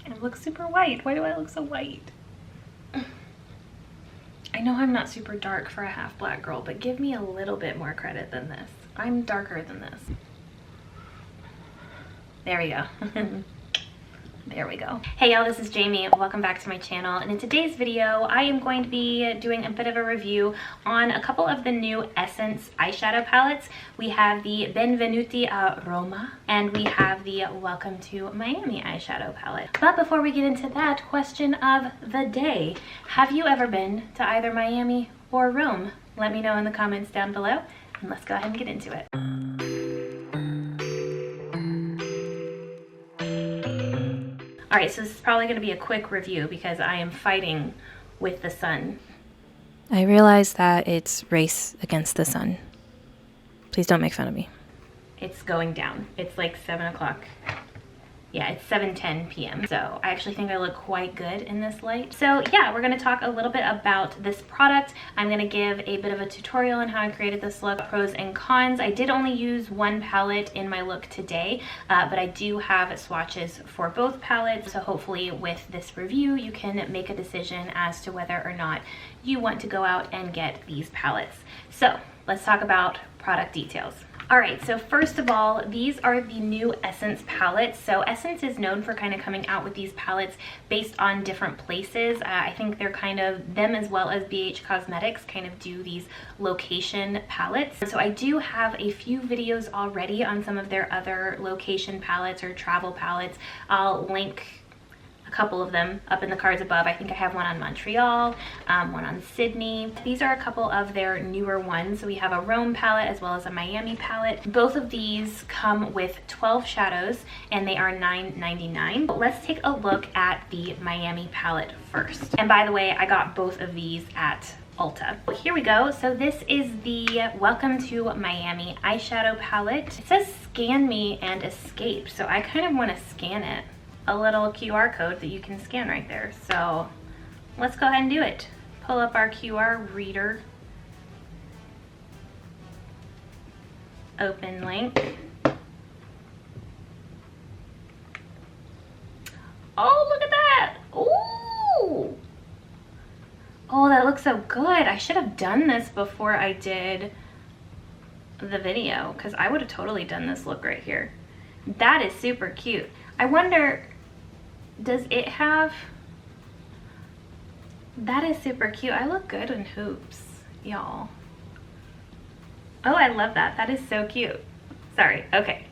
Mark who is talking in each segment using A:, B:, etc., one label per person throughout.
A: It looks super white. Why do I look so white? I know I'm not super dark for a half black girl, but give me a little bit more credit than this. I'm darker than this. There we go. There we go. Hey y'all, this is Jamie. Welcome back to my channel. And in today's video, I am going to be doing a bit of a review on a couple of the new Essence eyeshadow palettes. We have the Benvenuti a Roma, and we have the Welcome to Miami eyeshadow palette. But before we get into that, question of the day. Have you ever been to either Miami or Rome? Let me know in the comments down below, and let's go ahead and get into it. All right, so this is probably going to be a quick review because I am fighting with the sun.
B: I realize that it's race against the sun. Please don't make fun of me.
A: It's going down. It's like 7 o'clock. Yeah, it's 7:10 p.m. So I actually think I look quite good in this light. So yeah, we're gonna talk a little bit about this product. I'm gonna give a bit of a tutorial on how I created this look, pros and cons. I did only use one palette in my look today, but I do have swatches for both palettes. So hopefully with this review, you can make a decision as to whether or not you want to go out and get these palettes. So let's talk about product details. All right, so first of all, these are the new Essence palettes. So Essence is known for kind of coming out with these palettes based on different places. I think they're kind of, them as well as BH Cosmetics kind of do these location palettes. So I do have a few videos already on some of their other location palettes or travel palettes. I'll link couple of them up in the cards above. I think I have one on Montreal, one on Sydney. These are a couple of their newer ones. So we have a Rome palette as well as a Miami palette. Both of these come with 12 shadows and they are $9.99. But let's take a look at the Miami palette first. And by the way, I got both of these at Ulta. Here we go. So this is the Welcome to Miami eyeshadow palette. It says scan me and escape. So I kind of want to scan it. A little QR code that you can scan right there. So let's go ahead and do it. Pull up our QR reader. Open link. Oh, look at that. Ooh. Oh, that looks so good. I should have done this before I did the video because I would have totally done this look right here. That is super cute. I wonder, does it have, that is super cute. I look good in hoops, y'all. Oh, I love that. That is so cute. Sorry, okay.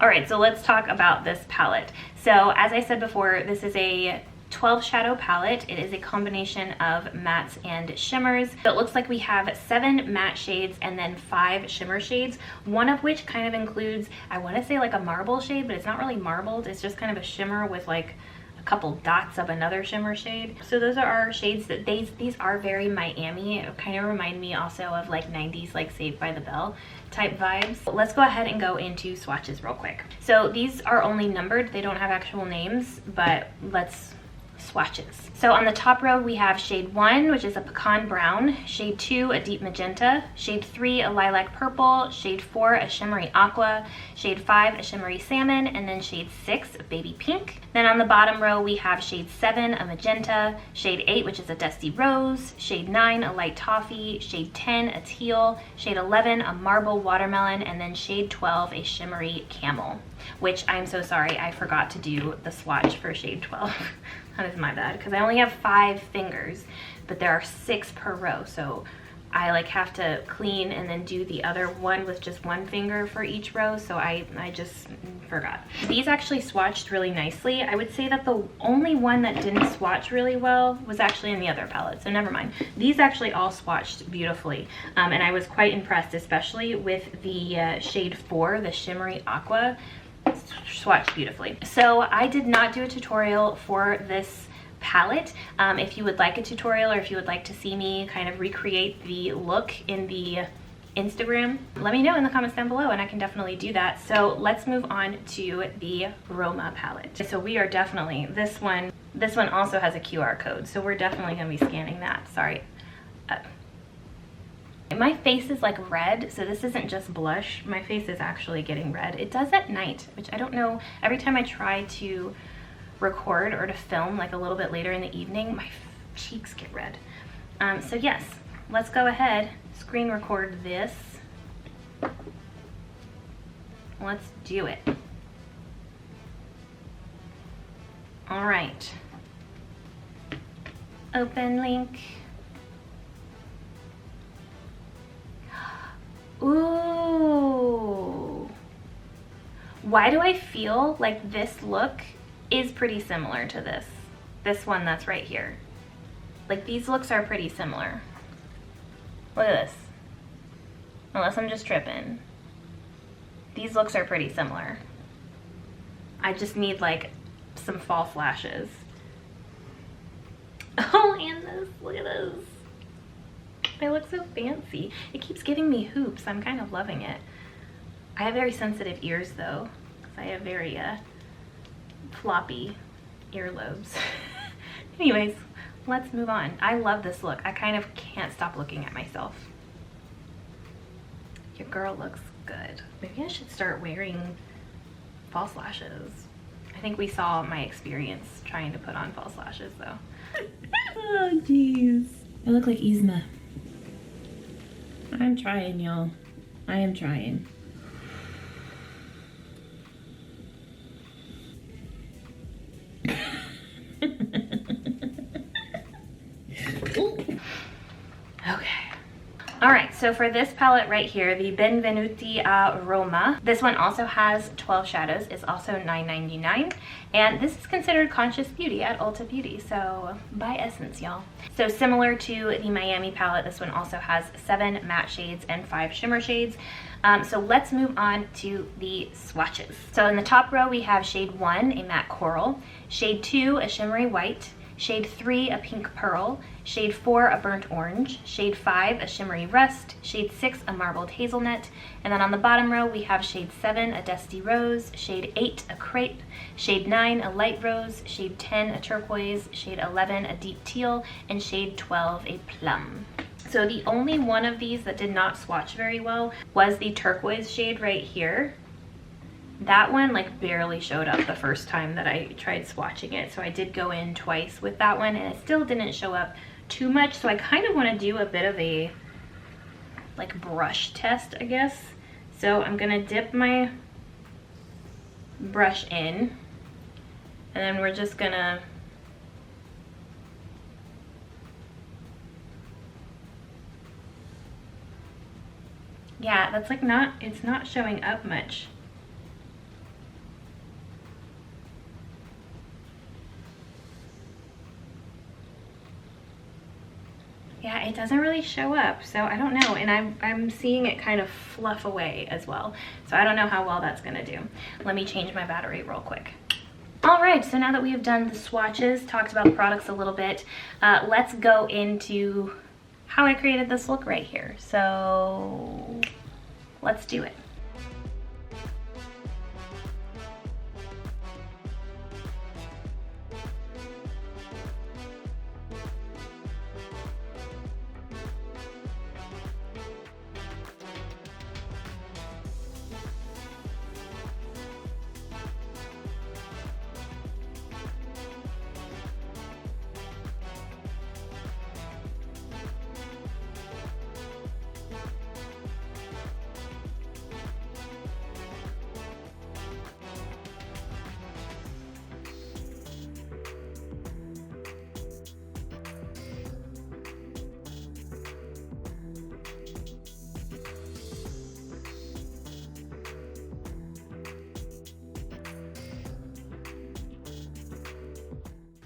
A: All right, so let's talk about this palette. So as I said before, this is a 12 shadow palette. It is a combination of mattes and shimmers. So it looks like we have 7 matte shades and then 5 shimmer shades, one of which kind of includes, I want to say like a marble shade, but it's not really marbled. It's just kind of a shimmer with like a couple dots of another shimmer shade. So those are our shades that these are very Miami. It kind of remind me also of like 90s like Saved by the Bell type vibes. Let's go ahead and go into swatches real quick. So these are only numbered. They don't have actual names, but let's swatches. So on the top row we have shade 1, which is a pecan brown, shade 2 a deep magenta, shade 3 a lilac purple, shade 4 a shimmery aqua, shade 5 a shimmery salmon, and then shade 6 a baby pink. Then on the bottom row we have shade 7 a magenta, shade 8 which is a dusty rose, shade 9 a light toffee, shade 10 a teal, shade 11 a marble watermelon, and then shade 12 a shimmery camel, which I'm so sorry I forgot to do the swatch for shade 12. That is my bad, because I only have 5 fingers, but there are 6 per row, so I like have to clean and then do the other one with just 1 finger for each row, so I just forgot. These actually swatched really nicely. I would say that the only one that didn't swatch really well was actually in the other palette, so never mind. These actually all swatched beautifully, and I was quite impressed, especially with the shade 4, the shimmery aqua. Swatched beautifully. So I did not do a tutorial for this palette. If you would like a tutorial or if you would like to see me kind of recreate the look in the Instagram, let me know in the comments down below and I can definitely do that. So let's move on to the Roma palette. So we are definitely, this one also has a QR code, so we're definitely going to be scanning that. Sorry. My face is like red, so this isn't just blush. My face is actually getting red. It does at night, which I don't know. Every time I try to record or to film like a little bit later in the evening, my cheeks get red. So yes, let's go ahead, screen record this. Let's do it. All right. Open link. Ooh. Why do I feel like this look is pretty similar to this? This one that's right here. Like these looks are pretty similar. Look at this. Unless I'm just tripping. These looks are pretty similar. I just need like some false lashes. Oh, and this, look at this. They look so fancy. It keeps giving me hoops. I'm kind of loving it. I have very sensitive ears though, because I have very floppy earlobes. Anyways, let's move on. I love this look. I kind of can't stop looking at myself. Your girl looks good. Maybe I should start wearing false lashes. I think we saw my experience trying to put on false lashes though. Oh jeez. I look like Yzma. I'm trying, y'all. I am trying. Okay. All right, so for this palette right here, the Benvenuti a Roma, this one also has 12 shadows. It's also $9.99, and this is considered conscious beauty at Ulta Beauty, so by Essence, y'all. So similar to the Miami palette, this one also has 7 matte shades and 5 shimmer shades. So let's move on to the swatches. So in the top row, we have shade 1, a matte coral, shade 2, a shimmery white, shade 3, a pink pearl, shade 4, a burnt orange, shade 5, a shimmery rust, shade 6, a marbled hazelnut, and then on the bottom row we have shade 7, a dusty rose, shade 8, a crepe, shade 9, a light rose, shade 10, a turquoise, shade 11, a deep teal, and shade 12, a plum. So the only one of these that did not swatch very well was the turquoise shade right here. That one like barely showed up the first time that I tried swatching it, so I did go in twice with that one and it still didn't show up too much. So I kind of want to do a bit of a like brush test, I guess. So I'm gonna dip my brush in and then we're just gonna that's like it's not showing up much. Yeah, it doesn't really show up, so I don't know, and I'm seeing it kind of fluff away as well, so I don't know how well that's gonna do. Let me change my battery real quick. All right, so now that we have done the swatches, talked about the products a little bit, let's go into how I created this look right here. So let's do it.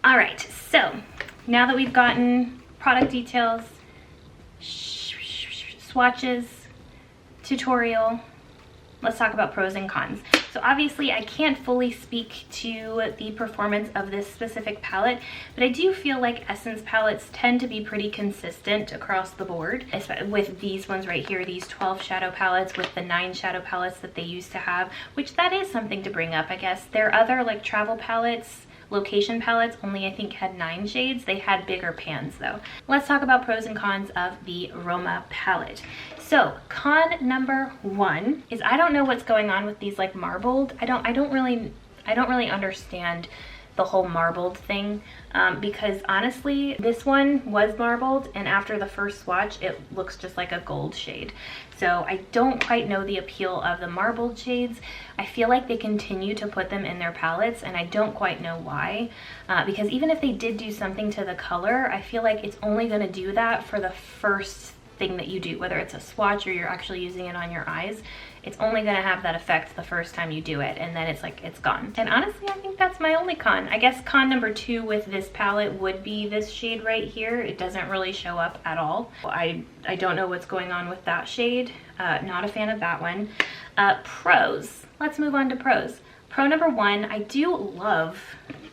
A: All right, so now that we've gotten product details, swatches, tutorial, let's talk about pros and cons. So obviously I can't fully speak to the performance of this specific palette, but I do feel like Essence palettes tend to be pretty consistent across the board, with these ones right here, these 12 shadow palettes with the 9 shadow palettes that they used to have, which that is something to bring up, I guess. Their other like travel palettes, location palettes, only I think had 9 shades. They had bigger pans though. Let's talk about pros and cons of the Roma palette. So con number 1 is I don't know what's going on with these like marbled. I don't really understand the whole marbled thing, because honestly, this one was marbled, and after the first swatch, it looks just like a gold shade. So I don't quite know the appeal of the marbled shades. I feel like they continue to put them in their palettes, and I don't quite know why, because even if they did do something to the color, I feel like it's only going to do that for the first thing that you do, whether it's a swatch or you're actually using it on your eyes. It's only going to have that effect the first time you do it, and then it's like it's gone. And honestly, I think that's my only con. I guess con number 2 with this palette would be this shade right here. It doesn't really show up at all. I don't know what's going on with that shade. Not a fan of that one. Pros. Let's move on to pros. Pro number 1, I do love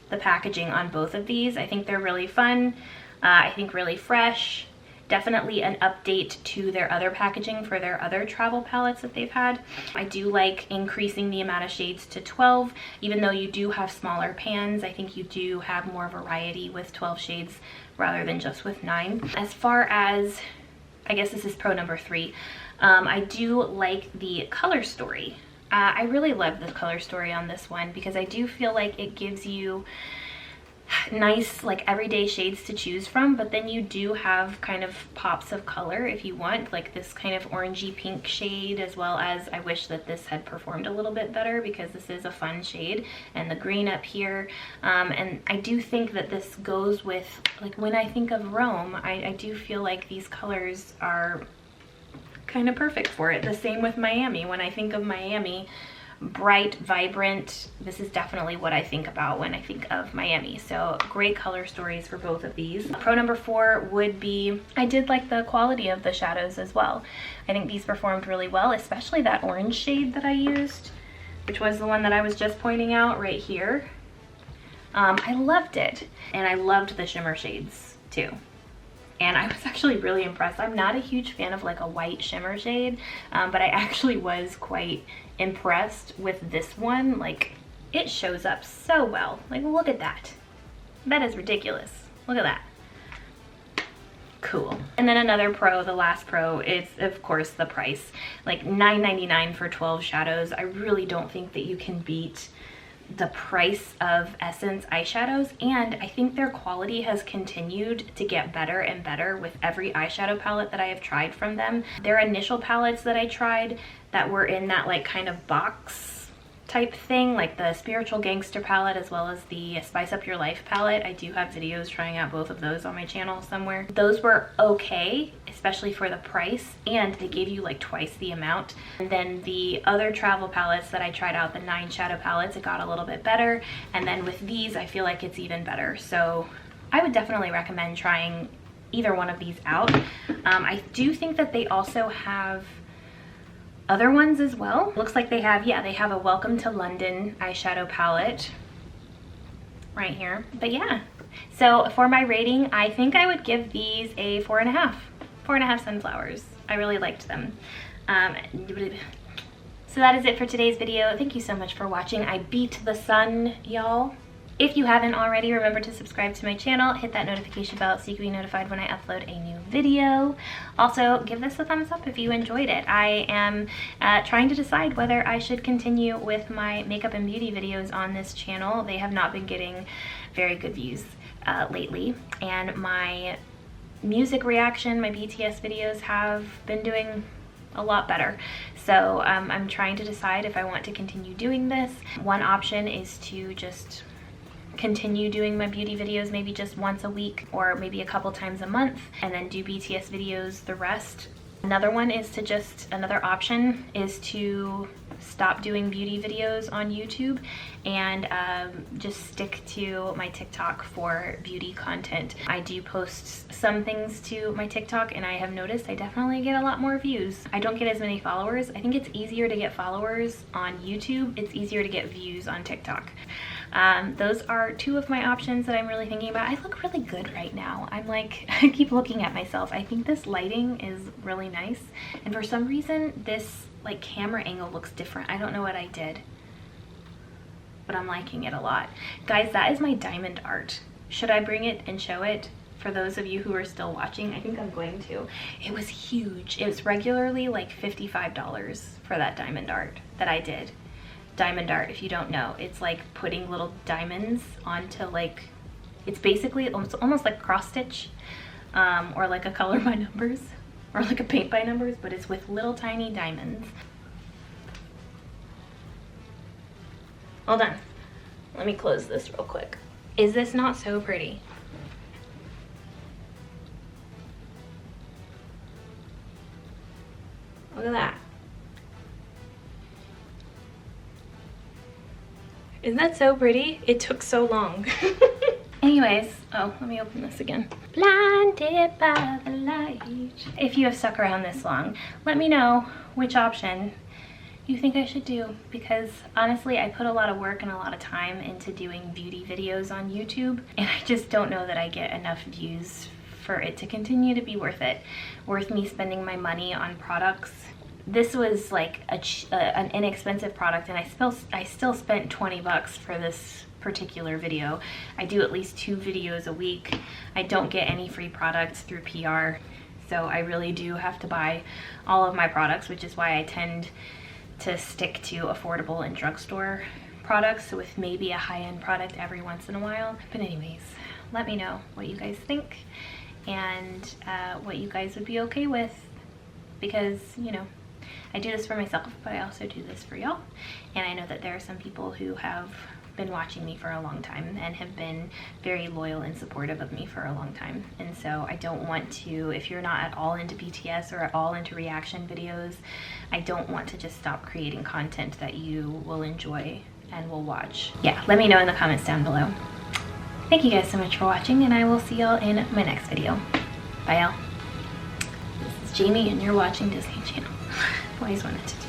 A: the packaging on both of these. I think they're really fun. I think really fresh. Definitely an update to their other packaging for their other travel palettes that they've had. I do like increasing the amount of shades to 12, even though you do have smaller pans. I think you do have more variety with 12 shades rather than just with 9. As far as, I guess this is pro number 3, I do like the color story. I really love the color story on this one because I do feel like it gives you nice like everyday shades to choose from, but then you do have kind of pops of color if you want, like this kind of orangey pink shade, as well as I wish that this had performed a little bit better because this is a fun shade, and the green up here, and I do think that this goes with, like, when I think of Rome, I do feel like these colors are kind of perfect for it. The same with Miami. When I think of Miami, bright, vibrant, this is definitely what I think about when I think of Miami. So great color stories for both of these. Pro number 4 would be, I did like the quality of the shadows as well. I think these performed really well, especially that orange shade that I used, which was the one that I was just pointing out right here. I loved it, and I loved the shimmer shades too. And I was actually really impressed. I'm not a huge fan of like a white shimmer shade, but I actually was quite impressed with this one. Like, it shows up so well. Like, look at that. That is ridiculous. Look at that. Cool. And then another pro, the last pro, is of course the price. Like $9.99 for 12 shadows. I really don't think that you can beat the price of Essence eyeshadows, and I think their quality has continued to get better and better with every eyeshadow palette that I have tried from them. Their initial palettes that I tried that were in that like kind of box type thing, like the Spiritual Gangster palette as well as the Spice Up Your Life palette, I do have videos trying out both of those on my channel somewhere. Those were okay, especially for the price, and they gave you like twice the amount. And then the other travel palettes that I tried out, the 9 shadow palettes, it got a little bit better, and then with these I feel like it's even better. So I would definitely recommend trying either one of these out. I do think that they also have other ones as well. Looks like they have, yeah, they have a Welcome to London eyeshadow palette right here. But yeah, so for my rating, I think I would give these a 4.5. 4.5 sunflowers. I really liked them. So that is it for today's video. Thank you so much for watching. I beat the sun, y'all. If you haven't already, remember to subscribe to my channel, hit that notification bell so you can be notified when I upload a new video. Also, give this a thumbs up if you enjoyed it. I am trying to decide whether I should continue with my makeup and beauty videos on this channel. They have not been getting very good views lately, and my music reaction, my BTS videos have been doing a lot better. So I'm trying to decide if I want to continue doing this. One option is to just continue doing my beauty videos maybe just once a week or maybe a couple times a month, and then do BTS videos the rest. Another option is to stop doing beauty videos on YouTube and just stick to my TikTok for beauty content. I do post some things to my TikTok, and I have noticed I definitely get a lot more views. I don't get as many followers. I think it's easier to get followers on YouTube. It's easier to get views on TikTok. Those are 2 of my options that I'm really thinking about. I look really good right now. I'm like, I keep looking at myself. I think this lighting is really nice, and for some reason this like camera angle looks different. I don't know what I did, but I'm liking it a lot. Guys, that is my diamond art. Should I bring it and show it for those of you who are still watching? I think I'm going to. It was huge. It was regularly like $55 for that diamond art that I did. diamond art, if you don't know. It's like putting little diamonds onto like, it's basically almost like cross stitch, or like a color by numbers, or like a paint by numbers, but it's with little tiny diamonds. Hold on, let me close this real quick. Is this not so pretty? Look at that. Isn't that so pretty? It took so long. Anyways, oh, let me open this again. Blinded by the light. If you have stuck around this long, let me know which option you think I should do, because honestly, I put a lot of work and a lot of time into doing beauty videos on YouTube, and I just don't know that I get enough views for it to continue to be worth it, worth me spending my money on products. This was like an inexpensive product, and I still spent 20 bucks for this particular video. I do at least 2 videos a week. I don't get any free products through PR, so I really do have to buy all of my products, which is why I tend to stick to affordable and drugstore products with maybe a high-end product every once in a while. But anyways, let me know what you guys think and what you guys would be okay with, because, you know, I do this for myself, but I also do this for y'all. And I know that there are some people who have been watching me for a long time and have been very loyal and supportive of me for a long time. And so I don't want to, if you're not at all into BTS or at all into reaction videos, I don't want to just stop creating content that you will enjoy and will watch. Yeah, let me know in the comments down below. Thank you guys so much for watching, and I will see y'all in my next video. Bye y'all. This is Jamie, and you're watching Disney Channel. I've always wanted to do